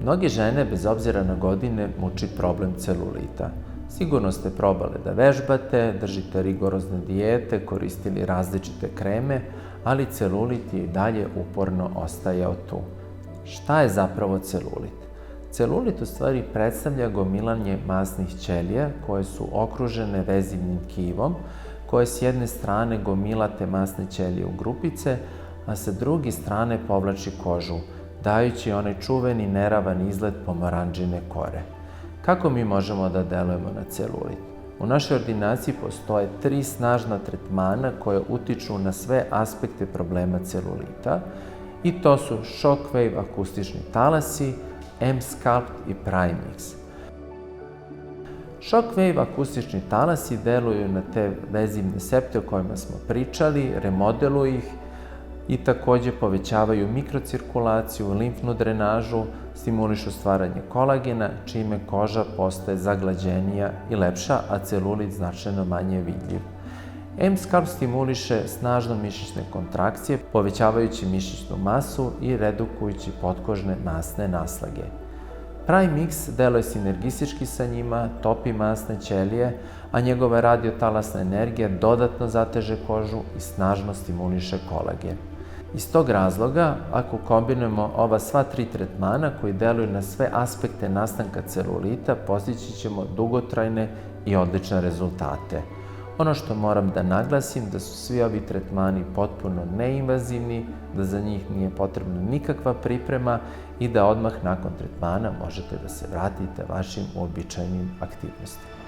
Mnoge žene, bez obzira na godine, muči problem celulita. Sigurno ste probale da vežbate, držite rigorozne dijete, koristili različite kreme, ali celulit je i dalje uporno ostajao tu. Šta je zapravo celulit? Celulit u stvari predstavlja gomilanje masnih ćelija koje su okružene vezivnim tkivom, koje s jedne strane gomila te masne ćelije u grupice, a sa druge strane povlači kožu, dajući onaj čuveni neravan izgled pomoranđine kore. Kako mi možemo da delujemo na celulit? U našoj ordinaciji postoje 3 snažna tretmana koje utiču na sve aspekte problema celulita i to su Shockwave akustični talasi, M-Sculpt i Primix. Shockwave akustični talasi deluju na te vezivne septe o kojima smo pričali, remodeluju ih i takođe povećavaju mikrocirkulaciju, limfnu drenažu, stimulišu stvaranje kolagena, čime koža postaje zaglađenija i lepša, a celulit značajno manje vidljiv. M-Sculpt stimuliše snažno mišićne kontrakcije, povećavajući mišićnu masu i redukujući potkožne masne naslage. Primix deluje sinergistički sa njima, topi masne ćelije, a njegova radiotalasna energija dodatno zateže kožu i snažno stimuliše kolagen. Iz tog razloga, ako kombinujemo ova sva 3 tretmana koji deluju na sve aspekte nastanka celulita, postići ćemo dugotrajne i odlične rezultate. Ono što moram da naglasim da su svi ovi tretmani potpuno neinvazivni, da za njih nije potrebna nikakva priprema i da odmah nakon tretmana možete da se vratite vašim uobičajenim aktivnostima.